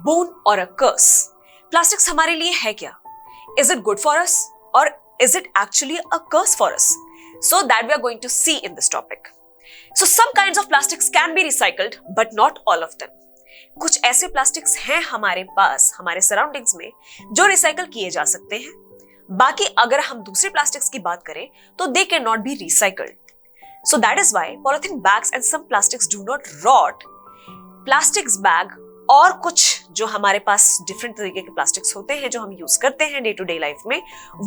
boon or a curse? Plastics हमारे लिए है क्या? Is it good for us or is it actually a curse for us? So that we are going to see in this topic. So some kinds of plastics can be recycled but not all of them. कुछ ऐसे plastics हैं हमारे पास, हमारे surroundings में, जो recycle किए जा सकते हैं. बाकी अगर हम दूसरे प्लास्टिक्स की बात करें तो they can not be recycled. So that is why polythene bags and some plastics do not rot. Plastics bag और कुछ जो हमारे पास डिफरेंट तरीके के प्लास्टिक्स होते हैं जो हम यूज करते हैं डे टू डे लाइफ में,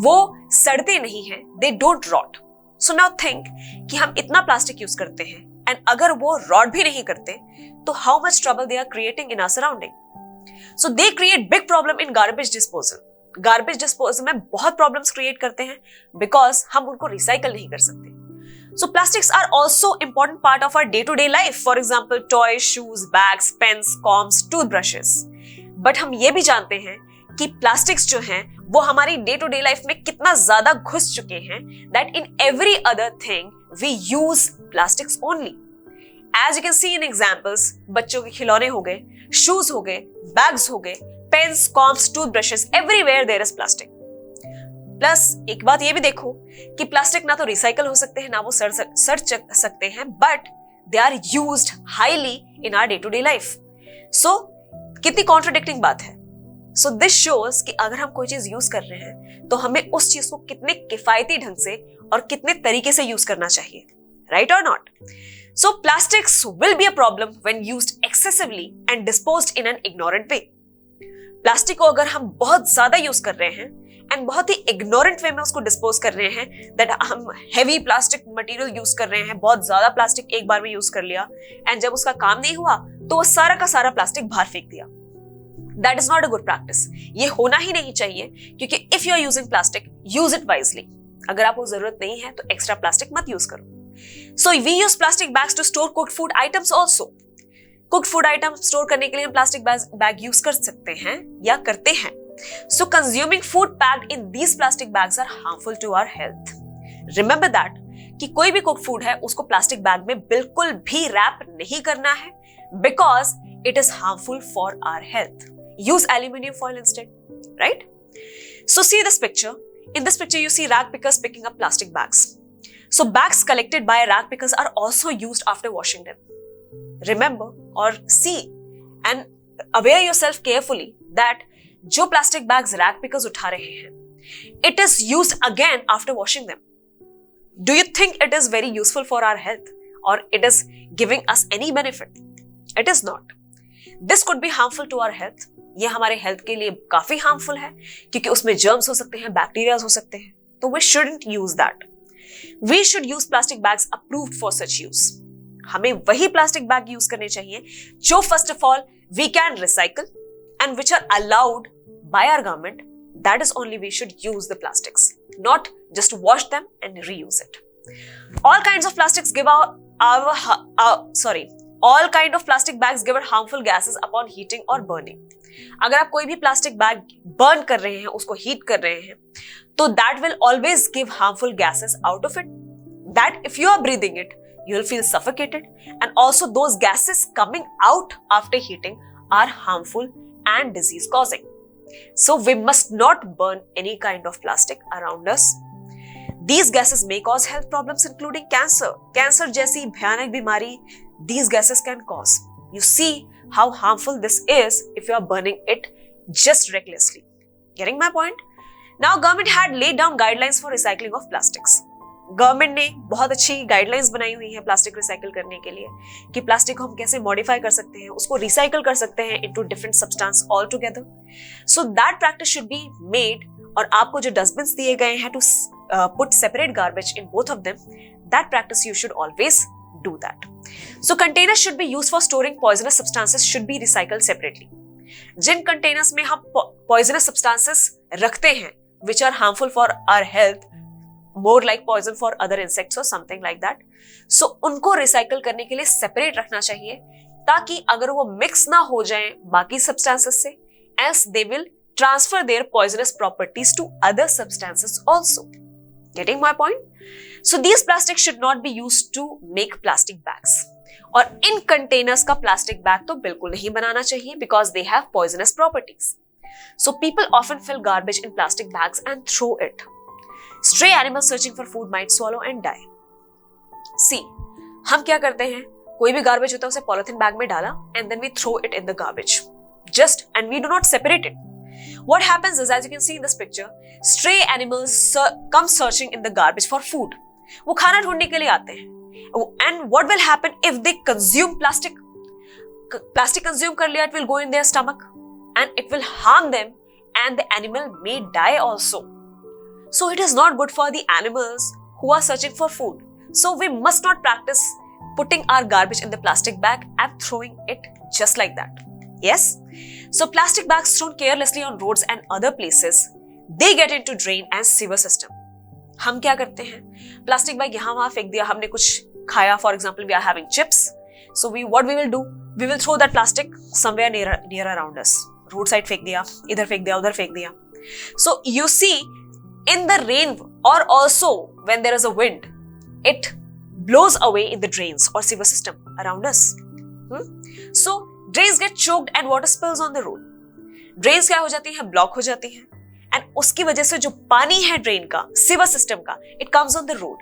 वो सड़ते नहीं हैं. They don't rot. So now think कि हम इतना प्लास्टिक यूज करते हैं एंड अगर वो रॉट भी नहीं करते तो how much trouble they are creating in our surrounding. So they create big problem in garbage disposal. Garbage disposal में बहुत प्रॉब्लम्स क्रिएट करते हैं बिकॉज हम उनको रिसाइकल नहीं कर सकते. So plastics are also important part of our day-to-day life. For example, toys, shoes, bags, pens, combs, toothbrushes. But हम ये भी जानते हैं कि plastics जो हैं वो हमारी day-to-day life में कितना ज्यादा घुस चुके हैं that in every other thing we use plastics only. As you can see in examples, बच्चों के खिलौने हो गए, shoes हो गए, bags हो गए, pens, combs, toothbrushes, everywhere there is plastic. Plus एक बात ये भी देखो कि प्लास्टिक ना तो रिसाइकल हो सकते हैं ना वो सड़ सकते हैं, but they are used highly in our day to day life. So कितनी कॉन्ट्राडिक्टिंग बात है. सो दिस शोज कि अगर हम कोई चीज यूज कर रहे हैं तो हमें उस चीज को कितने किफायती ढंग से और कितने तरीके से यूज करना चाहिए, राइट और not. So plastics will be a problem when used excessively and disposed in an ignorant way. Plastic को अगर हम बहुत ज्यादा यूज कर रहे हैं एंड बहुत ही इग्नोरेंट वे में उसको डिस्पोज कर रहे हैं, दैट हम हेवी प्लास्टिक मटेरियल यूज कर रहे हैं, बहुत ज्यादा प्लास्टिक एक बार में यूज कर लिया एंड जब उसका काम नहीं हुआ तो वो सारा का सारा प्लास्टिक बाहर फेंक दिया. That is not a good practice. ये होना ही नहीं चाहिए क्योंकि if you are using plastic, use it wisely. अगर आपको जरूरत नहीं है तो एक्स्ट्रा प्लास्टिक मत यूज करो. So we use plastic bags to store cooked food items also. Cooked food item store करने के लिए हम प्लास्टिक बैग यूज कर सकते हैं या करते हैं. So consuming food packed in these plastic bags are harmful to our health. Remember that कि कोई भी cooked food है उसको प्लास्टिक बैग में बिल्कुल भी रैप नहीं करना है because it is harmful for our health. Use aluminium foil instead, right? So see this picture. In this picture you see rag pickers picking up plastic bags. So bags collected by rag pickers are also used after washing them. Remember or see and aware yourself carefully that जो plastic bags rag pickers उठा रहे हैं, it is used again after washing them. Do you think it is very useful for our health और it is giving us any benefit? It is not. This could be harmful to our health. ये हमारे health के लिए काफी harmful है क्योंकि उसमें germs हो सकते हैं, बैक्टीरियाज हो सकते हैं. तो we shouldn't use that. We should use plastic bags approved for such use. हमें वही प्लास्टिक बैग यूज करने चाहिए जो first of all we can recycle and which are allowed by our government. That is only we should use the plastics, not just wash them and reuse it. All kinds of plastics give all kind of plastic bags give out harmful gases upon heating or burning. अगर आप कोई भी plastic bag burn कर रहे हैं, उसको heat कर रहे हैं, तो that will always give harmful gases out of it. That if you are breathing it, you will feel suffocated, and also those gases coming out after heating are harmful and disease causing. So we must not burn any kind of plastic around us. These gases may cause health problems including cancer. Cancer जैसी भयानक बीमारी these gases can cause. You see how harmful this is if you are burning it just recklessly. Getting my point? Now government had laid down guidelines for recycling of plastics. Government ने बहुत अच्छी guidelines बनाई हुई है plastic recycle करने के लिए कि प्लास्टिक को हम कैसे मॉडिफाई कर सकते हैं, उसको रिसाइकिल कर सकते हैं into different substance all together. So that practice should be made. और आपको जो डस्टबिन्स दिए गए हैं to put separate garbage in both of them, that practice you should always do that. So containers should be used for storing poisonous substances should be recycled separately. जिन containers में हम poisonous substances रखते हैं which are harmful for our health, more like poison for other insects or something like that. So उनको recycle करने के लिए separate रखना चाहिए ताकि अगर वो मिक्स ना हो जाएं बाकी सब्सटेंसेस से, else they will transfer their poisonous properties to other substances also. Getting my point? So these plastics should not be used to make plastic bags. और इन कंटेनर्स का प्लास्टिक बैग तो बिल्कुल नहीं बनाना चाहिए because they have poisonous properties. So people often fill garbage in plastic bags and throw it. Stray animals searching for food might swallow and die. See, हम क्या करते हैं, कोई भी गार्बेज होता है उसे पॉलिथीन बैग में डाला and then we throw it in the garbage just and we do not separate it. What happens is, as you can see in this picture, stray animals come searching in the garbage for food. वो खाना ढूंढने के लिए आते हैं. And what will happen if they consume plastic? Plastic consume कर लिया, it will go in their stomach and it will harm them and the animal may die also. So it is not good for the animals who are searching for food. So we must not practice putting our garbage in the plastic bag and throwing it just like that. Yes? So plastic bags thrown carelessly on roads and other places, they get into drain and sewer system. हम क्या करते हैं, plastic bag यहाँ वहां फेंक दिया, हमने कुछ खाया, for example we are having chips, so what we will do, we will throw that plastic somewhere near around us. Road side फेंक दिया, इधर फेंक दिया, उधर फेंक दिया. So you see, in the rain or also when there is a wind, it blows away in the drains or sewer system around us. So drains get choked and water spills on the road. Drains क्या हो जाती हैं, block हो जाती हैं and उसकी वजह से जो पानी है ड्रेन का, सीवर सिस्टम का, it comes on the road.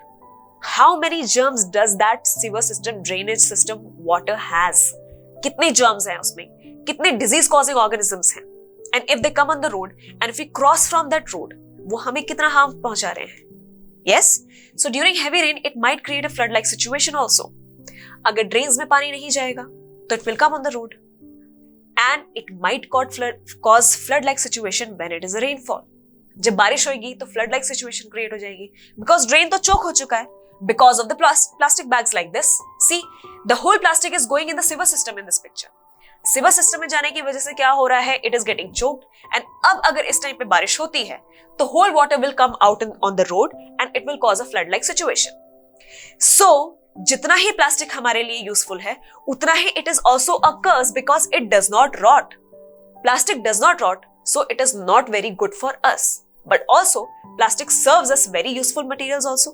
How many germs does that sewer system, drainage system water has? कितने जर्म्स हैं उसमें, कितने डिजीज कॉजिंग ऑर्गेनिजम्स हैं, and if they come on the road and if we cross from that road, वो हमें कितना harm पहुंचा रहे हैं. Yes, so during heavy rain it might create a flood like situation also. अगर drains में पानी नहीं जाएगा तो it will come on the road and it might cause flood-like situation when it is a rainfall. जब बारिश होगी तो flood-like situation create हो जाएगी because drain तो choke हो चुका है because of the plastic bags like this. See, the whole plastic is going in the sewer system in this picture. Sewer system में जाने की वजह से क्या हो रहा है, it is getting choked and अब अगर इस टाइम पे बारिश होती है तो whole water will come out on the road and it will cause a flood-like situation. So जितना ही प्लास्टिक हमारे लिए यूजफुल है उतना ही it is also a curse because it does not rot. Plastic does not rot, so it is not very good for us. But also plastic serves us very useful materials also.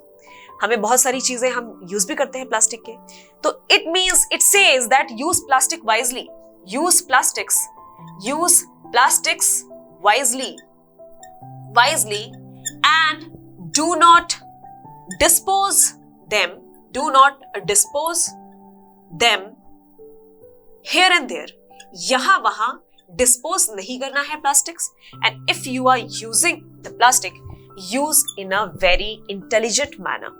हमें बहुत सारी चीजें हम use भी करते हैं plastic के. तो it means, it says that use plastic wisely, use plastics wisely and do not dispose them here and there. यहां वहां डिस्पोज नहीं करना है plastics. And if you are using the plastic, use in a very intelligent manner.